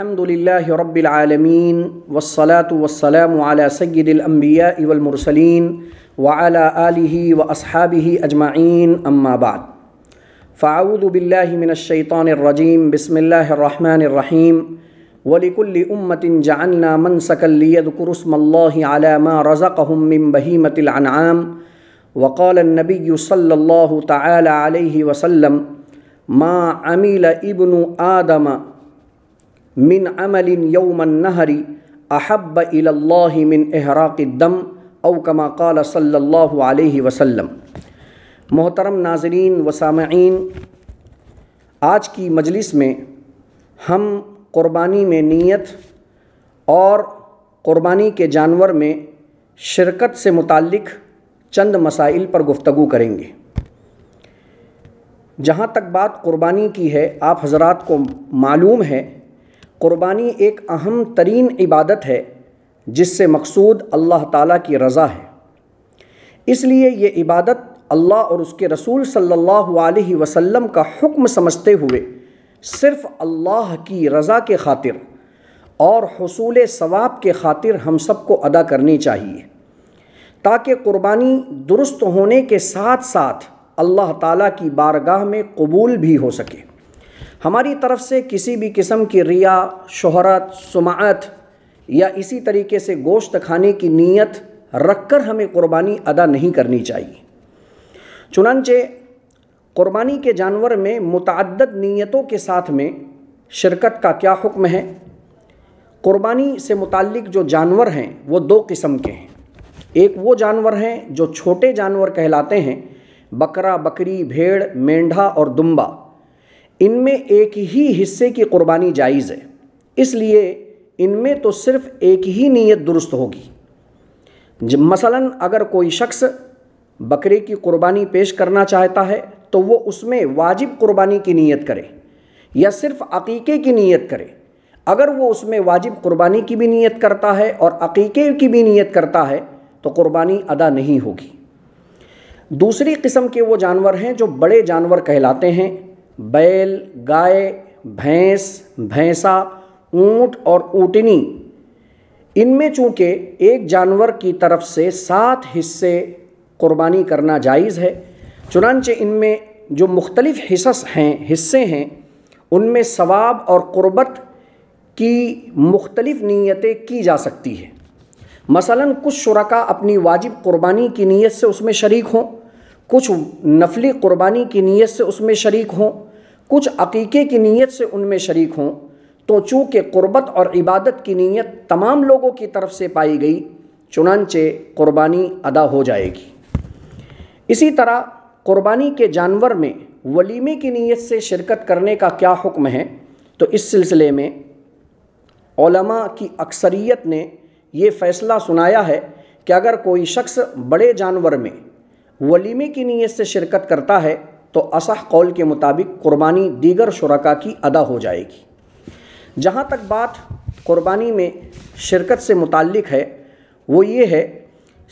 الحمد لله رب العالمين والصلاة والسلام على سيد الأنبياء والمرسلين وعلى آله وأصحابه أجمعين أما بعد فأعوذ بالله من الشيطان الرجيم بسم الله الرحمن الرحيم ولكل أمة جعلنا منسكا ليذكروا اسم الله على ما رزقهم من بهيمة الأنعام وقال النبي صلى الله تعالى عليه وسلم ما عمل ابن آدم من عمل یوم النہر احب الی اللہ من احراق الدم او کما قال صلی اللہ علیہ وسلم۔ محترم ناظرین و سامعین، آج کی مجلس میں ہم قربانی میں نیت اور قربانی کے جانور میں شرکت سے متعلق چند مسائل پر گفتگو کریں گے۔ جہاں تک بات قربانی کی ہے، آپ حضرات کو معلوم ہے قربانی ایک اہم ترین عبادت ہے جس سے مقصود اللہ تعالیٰ کی رضا ہے۔ اس لیے یہ عبادت اللہ اور اس کے رسول صلی اللہ علیہ وسلم کا حکم سمجھتے ہوئے صرف اللہ کی رضا کے خاطر اور حصول ثواب کے خاطر ہم سب کو ادا کرنی چاہیے، تاکہ قربانی درست ہونے کے ساتھ ساتھ اللہ تعالیٰ کی بارگاہ میں قبول بھی ہو سکے۔ ہماری طرف سے کسی بھی قسم کی ریا، شہرت، سمعت یا اسی طریقے سے گوشت کھانے کی نیت رکھ کر ہمیں قربانی ادا نہیں کرنی چاہیے۔ چنانچہ قربانی کے جانور میں متعدد نیتوں کے ساتھ میں شرکت کا کیا حکم ہے؟ قربانی سے متعلق جو جانور ہیں وہ دو قسم کے ہیں۔ ایک وہ جانور ہیں جو چھوٹے جانور کہلاتے ہیں، بکرا، بکری، بھیڑ، مینڈھا اور دمبا۔ ان میں ایک ہی حصے کی قربانی جائز ہے، اس لیے ان میں تو صرف ایک ہی نیت درست ہوگی۔ مثلاً اگر کوئی شخص بکرے کی قربانی پیش کرنا چاہتا ہے تو وہ اس میں واجب قربانی کی نیت کرے یا صرف عقیقے کی نیت کرے۔ اگر وہ اس میں واجب قربانی کی بھی نیت کرتا ہے اور عقیقے کی بھی نیت کرتا ہے تو قربانی ادا نہیں ہوگی۔ دوسری قسم کے وہ جانور ہیں جو بڑے جانور کہلاتے ہیں، بیل، گائے، بھینس، بھینسا، اونٹ اور اونٹنی۔ ان میں چونکہ ایک جانور کی طرف سے 7 حصے قربانی کرنا جائز ہے، چنانچہ ان میں جو مختلف حصے ہیں ان میں ثواب اور قربت کی مختلف نیتیں کی جا سکتی ہیں۔ مثلاً کچھ شرکاء اپنی واجب قربانی کی نیت سے اس میں شریک ہوں، کچھ نفلی قربانی کی نیت سے اس میں شریک ہوں، کچھ عقیقے کی نیت سے ان میں شریک ہوں، تو چونکہ قربت اور عبادت کی نیت تمام لوگوں کی طرف سے پائی گئی، چنانچہ قربانی ادا ہو جائے گی۔ اسی طرح قربانی کے جانور میں ولیمے کی نیت سے شرکت کرنے کا کیا حکم ہے؟ تو اس سلسلے میں علماء کی اکثریت نے یہ فیصلہ سنایا ہے کہ اگر کوئی شخص بڑے جانور میں ولیمے کی نیت سے شرکت کرتا ہے تو اصح قول کے مطابق قربانی دیگر شرکاء کی ادا ہو جائے گی۔ جہاں تک بات قربانی میں شرکت سے متعلق ہے وہ یہ ہے،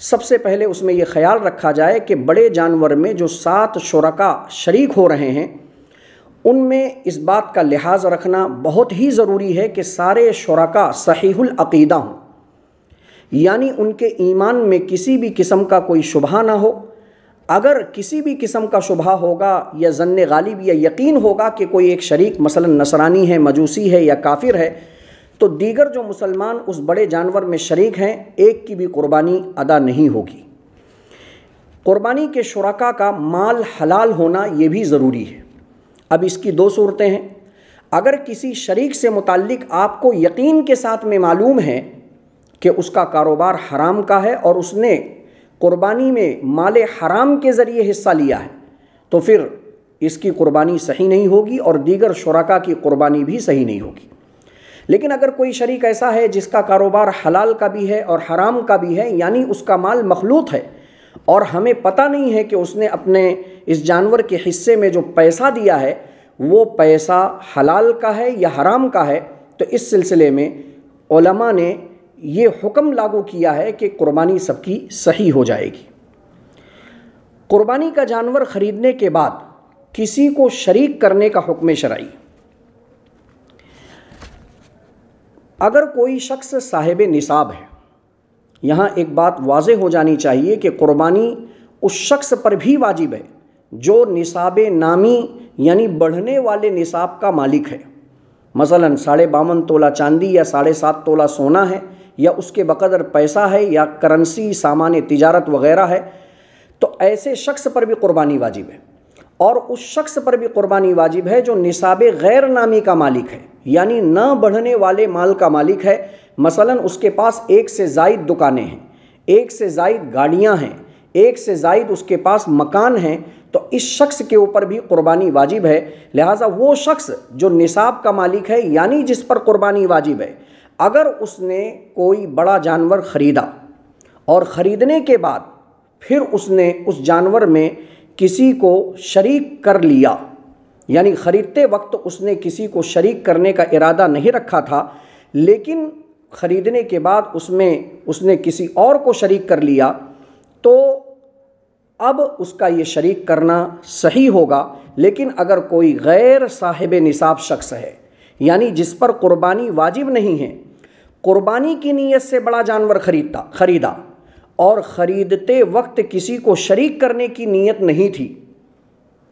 سب سے پہلے اس میں یہ خیال رکھا جائے کہ بڑے جانور میں جو 7 شرکاء شریک ہو رہے ہیں ان میں اس بات کا لحاظ رکھنا بہت ہی ضروری ہے کہ سارے شرکاء صحیح العقیدہ ہوں، یعنی ان کے ایمان میں کسی بھی قسم کا کوئی شبہ نہ ہو۔ اگر کسی بھی قسم کا شبہ ہوگا یا ظن غالب یا یقین ہوگا کہ کوئی ایک شریک مثلا نصرانی ہے، مجوسی ہے یا کافر ہے، تو دیگر جو مسلمان اس بڑے جانور میں شریک ہیں ایک کی بھی قربانی ادا نہیں ہوگی۔ قربانی کے شرکاء کا مال حلال ہونا یہ بھی ضروری ہے۔ اب اس کی 2 صورتیں ہیں۔ اگر کسی شریک سے متعلق آپ کو یقین کے ساتھ میں معلوم ہے کہ اس کا کاروبار حرام کا ہے اور اس نے قربانی میں مال حرام کے ذریعے حصہ لیا ہے، تو پھر اس کی قربانی صحیح نہیں ہوگی اور دیگر شرکاء کی قربانی بھی صحیح نہیں ہوگی۔ لیکن اگر کوئی شریک ایسا ہے جس کا کاروبار حلال کا بھی ہے اور حرام کا بھی ہے، یعنی اس کا مال مخلوط ہے اور ہمیں پتہ نہیں ہے کہ اس نے اپنے اس جانور کے حصے میں جو پیسہ دیا ہے وہ پیسہ حلال کا ہے یا حرام کا ہے، تو اس سلسلے میں علماء نے یہ حکم لاگو کیا ہے کہ قربانی سب کی صحیح ہو جائے گی۔ قربانی کا جانور خریدنے کے بعد کسی کو شریک کرنے کا حکم شرعی۔ اگر کوئی شخص صاحب نصاب ہے، یہاں ایک بات واضح ہو جانی چاہیے کہ قربانی اس شخص پر بھی واجب ہے جو نصاب نامی یعنی بڑھنے والے نصاب کا مالک ہے۔ مثلاً 52.5 تولہ چاندی یا 7.5 تولہ سونا ہے، یا اس کے بقدر پیسہ ہے، یا کرنسی، سامان تجارت وغیرہ ہے، تو ایسے شخص پر بھی قربانی واجب ہے۔ اور اس شخص پر بھی قربانی واجب ہے جو نصاب غیر نامی کا مالک ہے، یعنی نہ بڑھنے والے مال کا مالک ہے۔ مثلاً اس کے پاس 1 سے زائد دکانیں ہیں، 1 سے زائد گاڑیاں ہیں، 1 سے زائد اس کے پاس مکان ہیں، تو اس شخص کے اوپر بھی قربانی واجب ہے۔ لہٰذا وہ شخص جو نصاب کا مالک ہے، یعنی جس پر قربانی واجب ہے، اگر اس نے کوئی بڑا جانور خریدا اور خریدنے کے بعد پھر اس نے اس جانور میں کسی کو شریک کر لیا، یعنی خریدتے وقت اس نے کسی کو شریک کرنے کا ارادہ نہیں رکھا تھا، لیکن خریدنے کے بعد اس نے کسی اور کو شریک کر لیا، تو اب اس کا یہ شریک کرنا صحیح ہوگا۔ لیکن اگر کوئی غیر صاحب نصاب شخص ہے، یعنی جس پر قربانی واجب نہیں ہے، قربانی کی نیت سے بڑا جانور خریدا اور خریدتے وقت کسی کو شریک کرنے کی نیت نہیں تھی،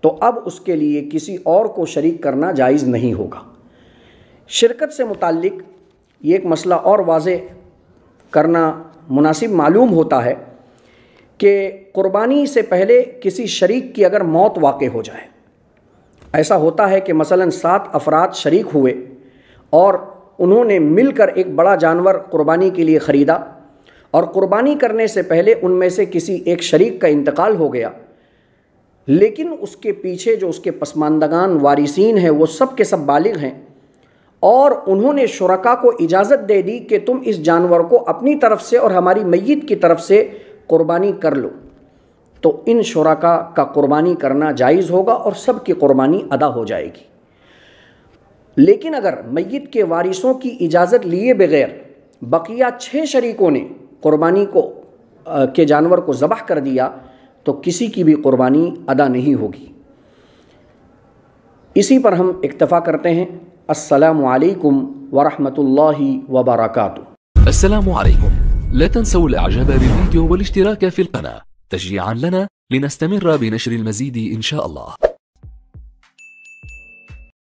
تو اب اس کے لیے کسی اور کو شریک کرنا جائز نہیں ہوگا۔ شرکت سے متعلق یہ ایک مسئلہ اور واضح کرنا مناسب معلوم ہوتا ہے کہ قربانی سے پہلے کسی شریک کی اگر موت واقع ہو جائے، ایسا ہوتا ہے کہ مثلاً 7 افراد شریک ہوئے اور انہوں نے مل کر ایک بڑا جانور قربانی کے لیے خریدا، اور قربانی کرنے سے پہلے ان میں سے کسی ایک شریک کا انتقال ہو گیا، لیکن اس کے پیچھے جو اس کے پسماندگان وارثین ہیں وہ سب کے سب بالغ ہیں، اور انہوں نے شرکا کو اجازت دے دی کہ تم اس جانور کو اپنی طرف سے اور ہماری میت کی طرف سے قربانی کر لو، تو ان شرکا کا قربانی کرنا جائز ہوگا اور سب کی قربانی ادا ہو جائے گی۔ لیکن اگر میت کے وارثوں کی اجازت لیے بغیر بقیہ 6 شریکوں نے قربانی کے جانور کو ذبح کر دیا تو کسی کی بھی قربانی ادا نہیں ہوگی۔ اسی پر ہم اکتفا کرتے ہیں۔ السلام علیکم ورحمۃ اللہ وبرکاتہ۔ السلام عليكم. لا تنسوا الاعجاب بالفيديو والاشتراك في القناة تشجيعا لنا لنستمر بنشر المزيد إن شاء الله.